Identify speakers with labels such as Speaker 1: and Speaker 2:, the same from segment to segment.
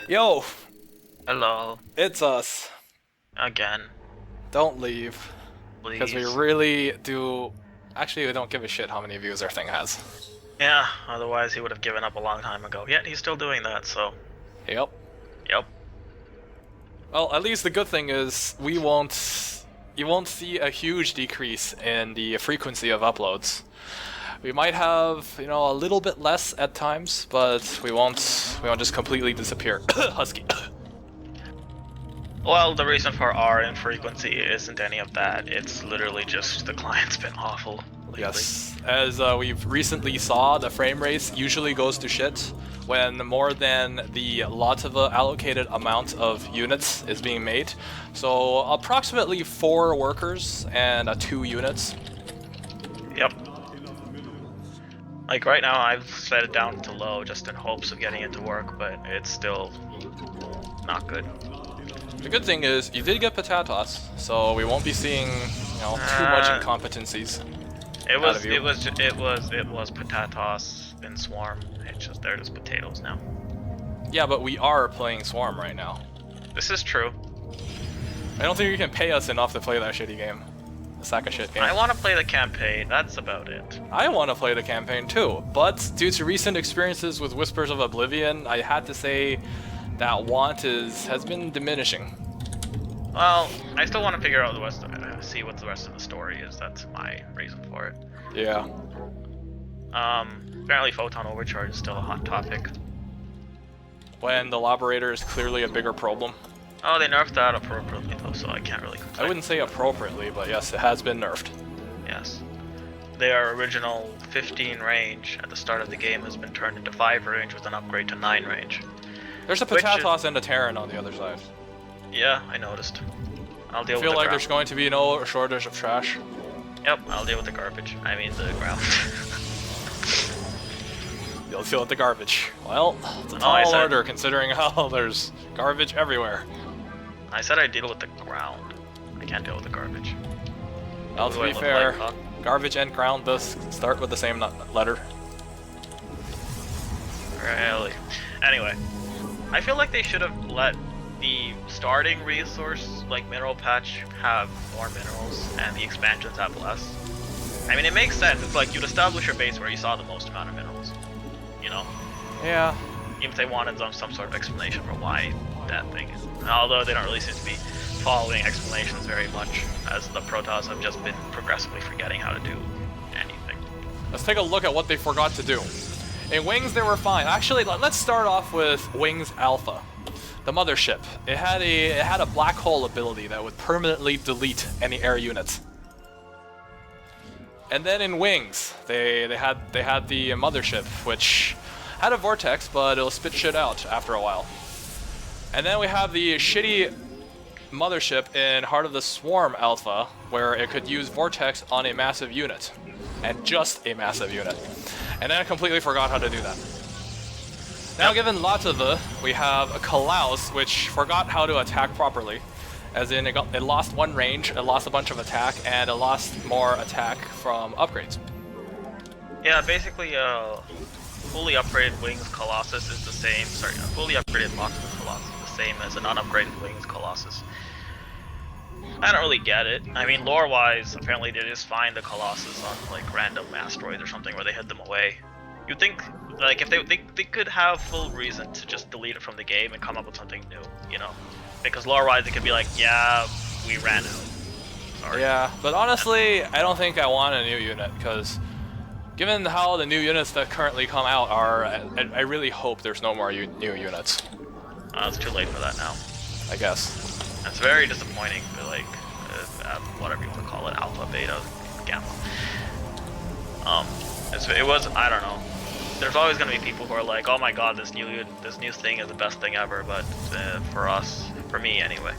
Speaker 1: Yo,
Speaker 2: Hello.
Speaker 1: it's us.
Speaker 2: Again.
Speaker 1: Don't leave. Because we
Speaker 2: Please.
Speaker 1: really do. Actually, we don't give a shit how many views our thing has.
Speaker 2: Yeah, otherwise he would have given up a long time ago. Yet he's still doing that, so.
Speaker 1: Yep.
Speaker 2: Yep.
Speaker 1: Well, at least the good thing is we won't. You won't see a huge decrease in the frequency of uploads. We might have, a little bit less at times, but we won't. We won't just completely disappear. Husky.
Speaker 2: Well, the reason for our infrequency isn't any of that. It's literally just the client's been awful lately.
Speaker 1: Yes, as we've recently saw, the frame rate usually goes to shit when more than the lot of allocated amount of units is being made. So approximately 4 workers and 2 units.
Speaker 2: Yep. Like right now I've set it down to low just in hopes of getting it to work, but it's still not good.
Speaker 1: The good thing is you did get Patatas, so we won't be seeing, too much incompetencies.
Speaker 2: It
Speaker 1: out
Speaker 2: was
Speaker 1: of you.
Speaker 2: it was potatoes in Swarm. It's just they're just potatoes now.
Speaker 1: Yeah, but we are playing Swarm right now.
Speaker 2: This is true.
Speaker 1: I don't think you can pay us enough to play that shitty game. The sack of shit game.
Speaker 2: I want to play the campaign, that's about it.
Speaker 1: I want to play the campaign too, but due to recent experiences with Whispers of Oblivion, I had to say that want has been diminishing.
Speaker 2: Well, I still want to figure out the rest of it, see what the rest of the story is. That's my reason for it.
Speaker 1: Yeah.
Speaker 2: Apparently Photon Overcharge is still a hot topic.
Speaker 1: When the Laberator is clearly a bigger problem.
Speaker 2: Oh, they nerfed that appropriately though, so I can't really complain.
Speaker 1: I wouldn't say appropriately, but yes, it has been nerfed.
Speaker 2: Yes. Their original 15 range at the start of the game has been turned into 5 range with an upgrade to 9 range.
Speaker 1: There's a Patatas and a Terran on the other side.
Speaker 2: Yeah, I noticed. I'll deal
Speaker 1: I
Speaker 2: with
Speaker 1: feel
Speaker 2: the
Speaker 1: like there's going to be no shortage of trash.
Speaker 2: Yep, I'll deal with the garbage. I mean the ground.
Speaker 1: You'll deal with the garbage. Well, it's a tall order considering how there's garbage everywhere.
Speaker 2: I said I'd deal with the ground. I can't deal with the garbage.
Speaker 1: Well, to be fair, garbage and ground does start with the same letter.
Speaker 2: Really? Anyway, I feel like they should have let the starting resource, like mineral patch, have more minerals and the expansions have less. I mean, it makes sense. It's like you'd establish your base where you saw the most amount of minerals. You know?
Speaker 1: Yeah.
Speaker 2: Even if they wanted some sort of explanation for why that thing is. Although they don't really seem to be following explanations very much, as the protoss have just been progressively forgetting how to do anything.
Speaker 1: Let's take a look at what they forgot to do. In Wings, they were fine. Actually, let's start off with Wings Alpha. The mothership. It had a black hole ability that would permanently delete any air units. And then in Wings, they had the mothership, which had a vortex, but it'll spit shit out after a while. And then we have the shitty mothership in Heart of the Swarm Alpha, where it could use vortex on a massive unit, and just a massive unit. And then I completely forgot how to do that. Now, given Latava, we have a Kalaus, which forgot how to attack properly. As in, it lost 1 range, it lost a bunch of attack, and it lost more attack from upgrades.
Speaker 2: Yeah, basically, fully upgraded Wings Colossus is the same. Sorry, a fully upgraded Locksmith Colossus is the same as an unupgraded Wings Colossus. I don't really get it. I mean, lore-wise, apparently they just find the Colossus on like random asteroids or something where they hid them away. You'd think, like, if they could have full reason to just delete it from the game and come up with something new, you know? Because lore-wise, it could be like, yeah, we ran out. Sorry.
Speaker 1: Yeah, but honestly, I don't think I want a new unit, because given how the new units that currently come out are, I really hope there's no more new units.
Speaker 2: It's too late for that now.
Speaker 1: I guess.
Speaker 2: That's very disappointing for, like, whatever you want to call it, alpha, beta, gamma. It was, I don't know. There's always going to be people who are like, oh my god, this new thing is the best thing ever, but for me anyway,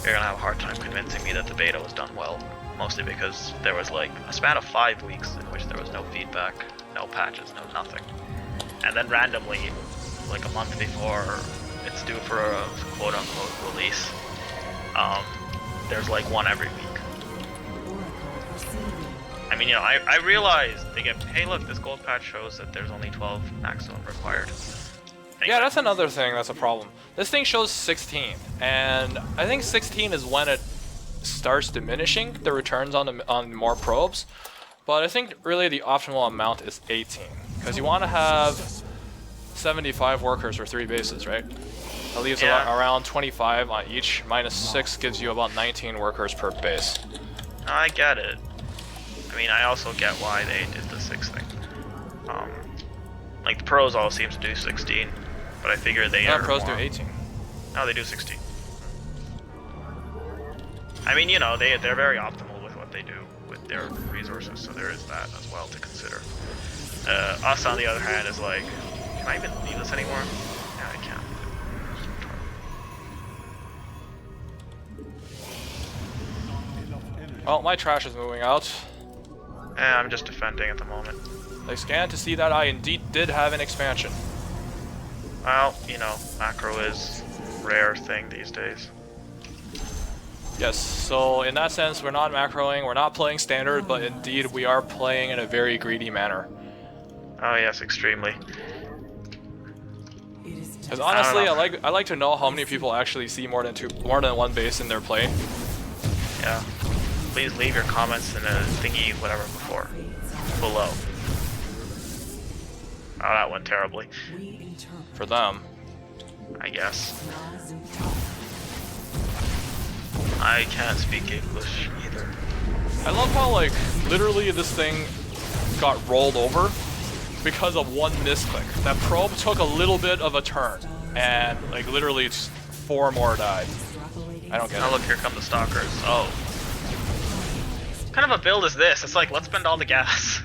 Speaker 2: you're going to have a hard time convincing me that the beta was done well. Mostly because there was like a span of 5 weeks in which there was no feedback, no patches, no nothing. And then randomly, like a month before it's due for a quote-unquote release, there's like one every week. I mean, you know, I realized they get, hey look, this gold patch shows that there's only 12 maximum required.
Speaker 1: Yeah, that's another thing that's a problem. This thing shows 16, and I think 16 is when it starts diminishing the returns on more probes. But I think really the optimal amount is 18, because you want to have 75 workers for 3 bases, right? That leaves around 25 on each. -6 gives you about 19 workers per base.
Speaker 2: I get it. I mean, I also get why they did the 6 thing. Like the pros all seem to do 16, but I figure they are
Speaker 1: pros
Speaker 2: more...
Speaker 1: do 18.
Speaker 2: No, they do 16. I mean, you know, they're very optimal with what they do with their resources, so there is that as well to consider. Us, on the other hand, is like, can I even leave this anymore? Yeah, I can.
Speaker 1: Well, my trash is moving out.
Speaker 2: I'm just defending at the moment.
Speaker 1: They scanned to see that I indeed did have an expansion.
Speaker 2: Well, you know, macro is a rare thing these days.
Speaker 1: Yes, so in that sense, we're not macroing, we're not playing standard, but indeed we are playing in a very greedy manner.
Speaker 2: Oh yes, extremely.
Speaker 1: Because honestly, I like to know how many people actually see more than one base in their play.
Speaker 2: Yeah. Please leave your comments in a thingy, whatever, below. Oh, that went terribly.
Speaker 1: For them.
Speaker 2: I guess. I can't speak English either.
Speaker 1: I love how, like, literally this thing got rolled over because of one misclick. That probe took a little bit of a turn, and, like, literally 4 more died. I don't get it.
Speaker 2: Oh, look, here come the stalkers. Oh. What kind of a build is this? It's like, let's spend all the gas.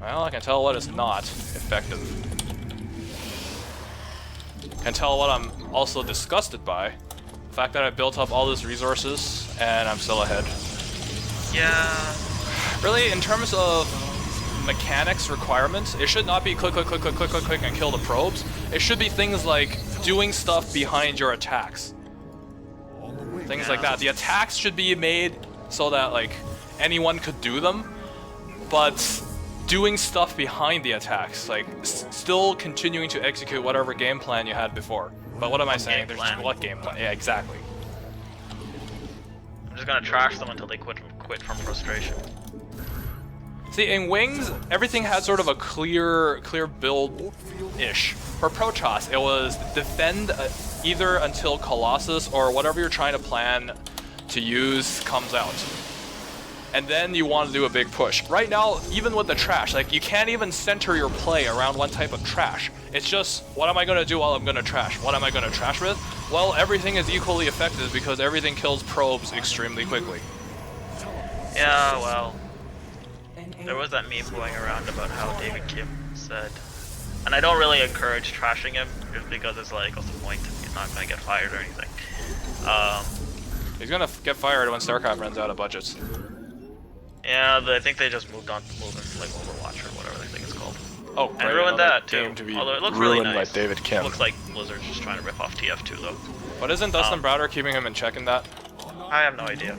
Speaker 1: Well, I can tell what is not effective. I can tell what I'm also disgusted by. The fact that I built up all these resources and I'm still ahead.
Speaker 2: Yeah.
Speaker 1: Really, in terms of mechanics requirements, it should not be click, click, click, click, click, click, click, and kill the probes. It should be things like doing stuff behind your attacks. Things like that. The attacks should be made so that, like, anyone could do them, but doing stuff behind the attacks, like still continuing to execute whatever game plan you had before. But what am I saying? There's what game plan? Yeah, exactly.
Speaker 2: I'm just gonna trash them until they quit from frustration.
Speaker 1: See, in Wings, everything had sort of a clear build-ish. For Protoss, it was defend either until Colossus or whatever you're trying to plan to use comes out. And then you want to do a big push. Right now, even with the trash, like, you can't even center your play around one type of trash. It's just, what am I going to do while I'm going to trash? What am I going to trash with? Well, everything is equally effective because everything kills probes extremely quickly.
Speaker 2: Yeah, well, there was that meme going around about how David Kim said, and I don't really encourage trashing him, just because it's like, what's the point? He's not going to get fired or anything.
Speaker 1: He's going to get fired when StarCraft runs out of budgets.
Speaker 2: Yeah, I think they just moved on to like Overwatch or whatever the thing is called.
Speaker 1: Oh,
Speaker 2: and
Speaker 1: great,
Speaker 2: ruined that too.
Speaker 1: Game to be
Speaker 2: Although it looks really
Speaker 1: ruined
Speaker 2: nice.
Speaker 1: by David Kim.
Speaker 2: It looks like Blizzard's just trying to rip off TF2 though.
Speaker 1: But isn't Dustin Browder keeping him in check in that?
Speaker 2: I have no idea.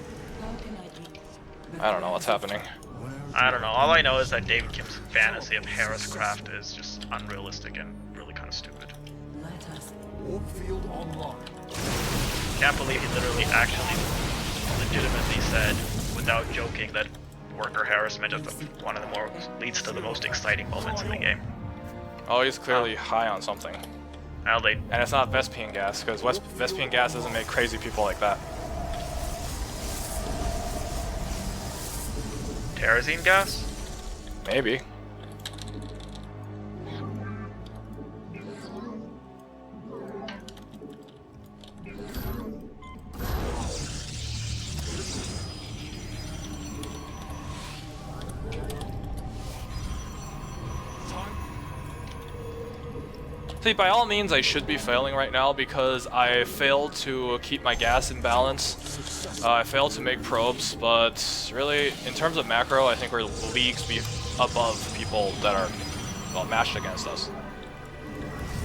Speaker 1: I don't know what's happening.
Speaker 2: I don't know. All I know is that David Kim's fantasy of Harriscraft is just unrealistic and really kind of stupid. Can't believe he literally actually legitimately said, without joking, that worker harassment is one of the more leads to the most exciting moments in the game.
Speaker 1: Oh, he's clearly high on something.
Speaker 2: Well,
Speaker 1: and it's not Vespian gas, because Vespian gas doesn't make crazy people like that.
Speaker 2: Terrazine gas?
Speaker 1: Maybe. See, by all means, I should be failing right now because I failed to keep my gas in balance. I failed to make probes, but really, in terms of macro, I think we're leagues above people that are, well, matched against us.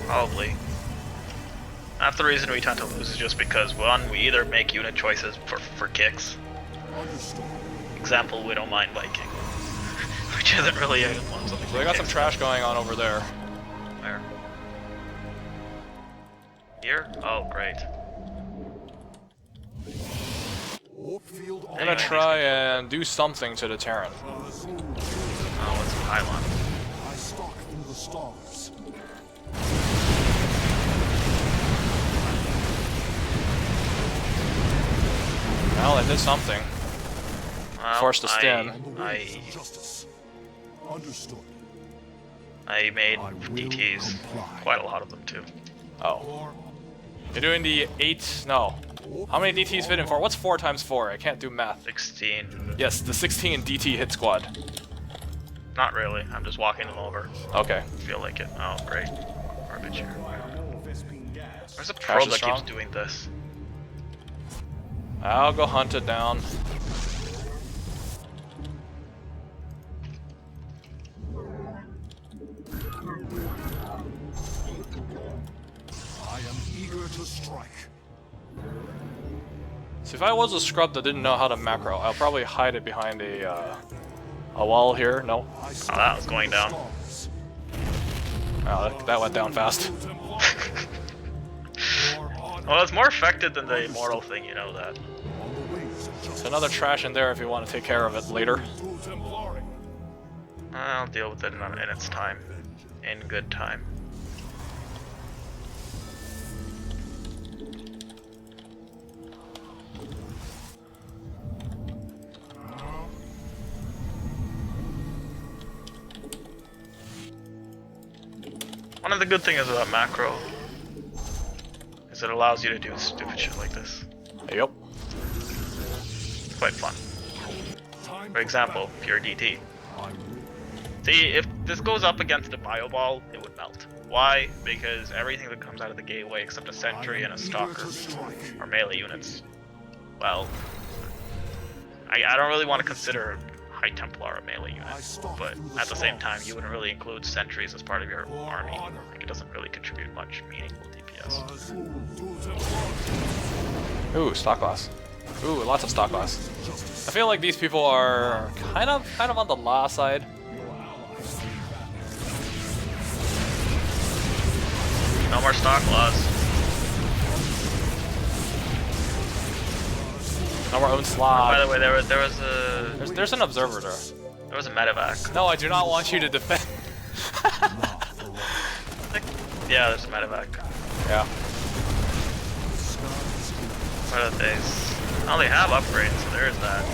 Speaker 2: Probably. That's the reason we tend to lose is just because, one, we either make unit choices for kicks. Example, we don't mind Viking. which isn't really a
Speaker 1: So they got some trash going on over there.
Speaker 2: Where? Here? Oh, great.
Speaker 1: I'm gonna try and do something to the Terran.
Speaker 2: Oh, it's a pylon.
Speaker 3: I stalk through the stars.
Speaker 1: Well, I did something.
Speaker 2: Well,
Speaker 1: Forced a stem.
Speaker 3: Justice. Understood.
Speaker 2: I made
Speaker 3: I will
Speaker 2: DTs.
Speaker 3: comply.
Speaker 2: Quite a lot of them, too.
Speaker 1: Oh. You're doing the 8... No. How many DTs fit in 4? What's 4 times 4? I can't do math.
Speaker 2: 16.
Speaker 1: Yes, the 16 DT hit squad.
Speaker 2: Not really. I'm just walking them over.
Speaker 1: Okay.
Speaker 2: Feel like it. Oh, great. Garbage here. There's a
Speaker 1: Trash
Speaker 2: probe
Speaker 1: is
Speaker 2: that
Speaker 1: strong.
Speaker 2: keeps doing this.
Speaker 1: I'll go hunt it down.
Speaker 3: I am eager to strike.
Speaker 1: See, if I was a scrub that didn't know how to macro, I'll probably hide it behind a wall here. No.
Speaker 3: I
Speaker 2: Oh, that was going down.
Speaker 3: stars.
Speaker 1: Oh, that went down fast.
Speaker 2: Well, it's more effective than the immortal thing, you know that.
Speaker 3: On the wings of
Speaker 1: There's
Speaker 3: justice.
Speaker 1: another trash in there if you want to take care of it later.
Speaker 2: I'll deal with it in its time. In good time. One of the good things about macro is it allows you to do stupid shit like this.
Speaker 1: Yep.
Speaker 2: It's quite fun. For example, if you're a DT. See, if this goes up against a bio ball, it would melt. Why? Because everything that comes out of the gateway except a sentry and a stalker are melee units. Well, I don't really want to consider High Templar a melee unit, but at the same time, you wouldn't really include sentries as part of your army. Like, it doesn't really contribute much meaningful DPS.
Speaker 1: Ooh, stock loss. Ooh, lots of stock loss. I feel like these people are kind of on the law side.
Speaker 2: No more stock loss.
Speaker 1: No more own
Speaker 2: By
Speaker 1: slot.
Speaker 2: the way, there was a
Speaker 1: There's an observer there.
Speaker 2: there was a medevac.
Speaker 1: No, I do not want you to defend.
Speaker 2: Yeah, there's a medevac.
Speaker 1: Yeah.
Speaker 2: What are these? Oh, they have upgrades, so there's that.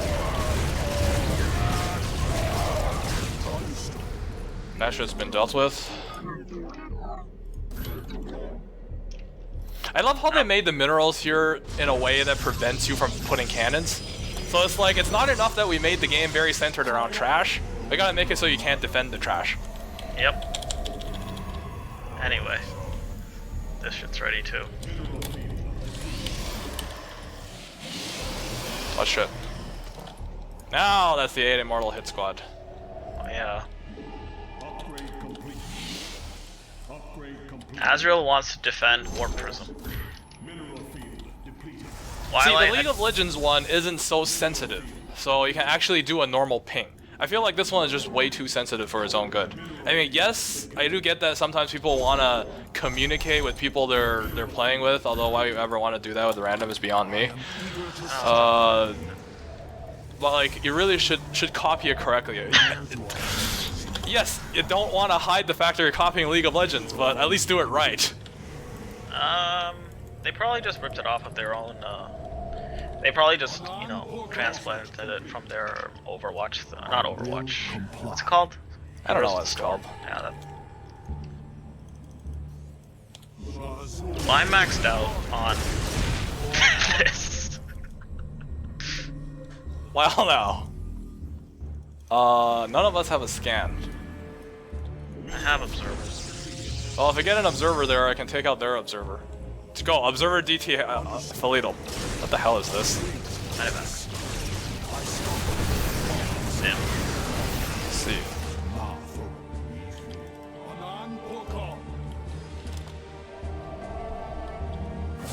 Speaker 1: That shit's been dealt with. I love how they made the minerals here in a way that prevents you from putting cannons. So it's like, it's not enough that we made the game very centered around trash. We gotta make it so you can't defend the trash.
Speaker 2: Yep. Anyway, this shit's ready too.
Speaker 1: Oh shit. Now that's the 8 Immortal hit squad.
Speaker 2: Oh yeah.
Speaker 3: Upgrade complete. Upgrade complete.
Speaker 2: Azrael wants to defend Warp Prism.
Speaker 3: Mineral field depleted.
Speaker 1: See, the League of Legends one isn't so sensitive, so you can actually do a normal ping. I feel like this one is just way too sensitive for its own good. I mean, yes, I do get that sometimes people want to communicate with people they're playing with, although why you ever want to do that with random is beyond me. But like, you really should copy it correctly. Yes, you don't want to hide the fact that you're copying League of Legends, but at least do it right.
Speaker 2: They probably just ripped it off of their own. They probably just, you know, transplanted it from their Overwatch. Not Overwatch. What's it called?
Speaker 1: I don't know what it's called.
Speaker 2: Yeah, that. Well, I'm maxed out on this.
Speaker 1: Well, now. None of us have a scan.
Speaker 2: I have observers.
Speaker 1: Well, if I get an observer there, I can take out their observer. Let's go, observer DT Felito. What the hell is this?
Speaker 2: Medevac. Sim.
Speaker 1: Let's see.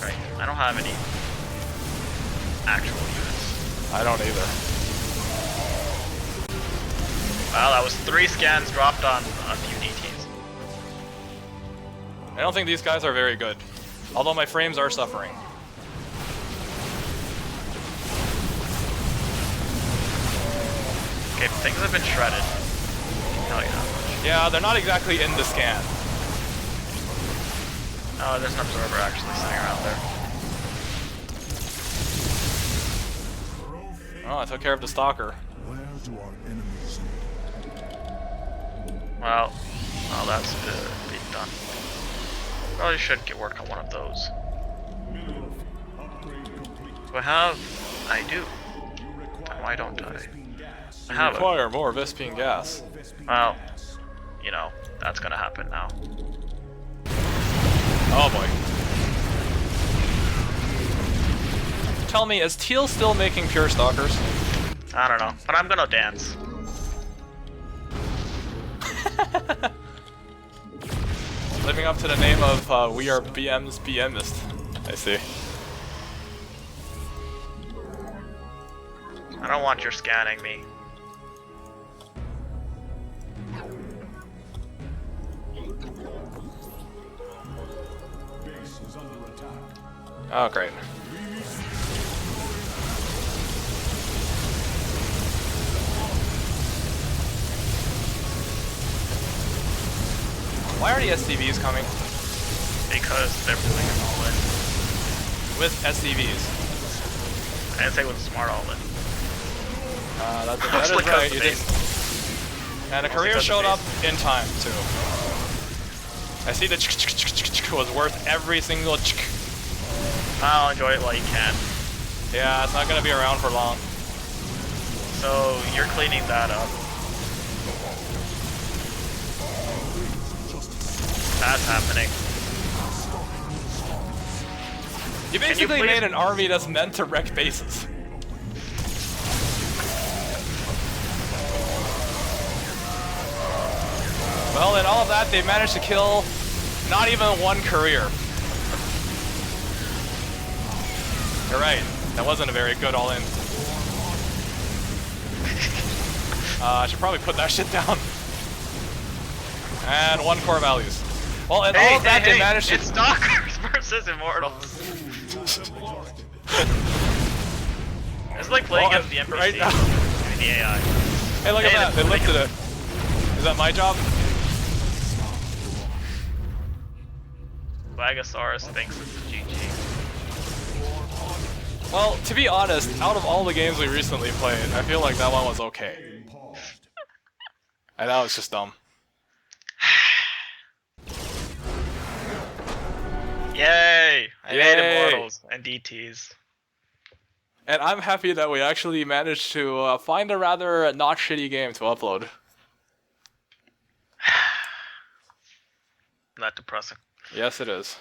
Speaker 2: Right. I don't have any actual units.
Speaker 1: I don't either.
Speaker 2: Wow, that was 3 scans dropped on a few DTs.
Speaker 1: I don't think these guys are very good. Although my frames are suffering.
Speaker 2: Okay, things have been shredded. I can tell you that much.
Speaker 1: Yeah, they're not exactly in the scan.
Speaker 2: Oh, there's an observer actually sitting around there.
Speaker 1: Oh, I took care of the stalker.
Speaker 3: Where do our enemies
Speaker 2: Well, that's being done. Probably should get work on one of those. Do I have? I do. Why don't I? I have it.
Speaker 1: Require more Vespine gas.
Speaker 2: Well, you know, that's gonna happen now.
Speaker 1: Oh boy. Tell me, is Teal still making pure stalkers?
Speaker 2: I don't know, but I'm gonna dance.
Speaker 1: Living up to the name of We Are BM's BMist. I see.
Speaker 2: I don't want your scanning me.
Speaker 3: base is under attack?
Speaker 1: Oh, great. Why are the SCVs coming?
Speaker 2: Because they're pulling an all-in.
Speaker 1: With SCVs.
Speaker 2: I didn't say with a smart all-in.
Speaker 1: That
Speaker 2: Mostly
Speaker 1: is right,
Speaker 2: 'cause
Speaker 1: you
Speaker 2: they-
Speaker 1: did. And the
Speaker 2: Mostly
Speaker 1: career
Speaker 2: 'cause
Speaker 1: showed
Speaker 2: of
Speaker 1: up in time, too. I see the was worth every single
Speaker 2: I'll enjoy it while you can.
Speaker 1: Yeah, it's not gonna be around for long.
Speaker 2: So, you're cleaning that up. That's happening.
Speaker 1: You basically
Speaker 2: please-
Speaker 1: made an army that's meant to wreck bases. Well, in all of that, they managed to kill not even one career. You're right. That wasn't a very good all-in. I should probably put that shit down. And 1 core values. Well, in all of that, they managed to...
Speaker 2: It's Stalkers versus Immortals. It's like playing
Speaker 1: Well,
Speaker 2: against the NPC.
Speaker 1: right now-
Speaker 2: I mean, the AI.
Speaker 1: Hey, look at that. They lifted it. Is that my job?
Speaker 2: Wagasaurus thinks it's a GG.
Speaker 1: Well, to be honest, out of all the games we recently played, I feel like that one was okay. And that was just dumb.
Speaker 2: Yay! I
Speaker 1: Yay!
Speaker 2: made Immortals and DTs.
Speaker 1: And I'm happy that we actually managed to find a rather not shitty game to upload.
Speaker 2: Not depressing.
Speaker 1: Yes, it is.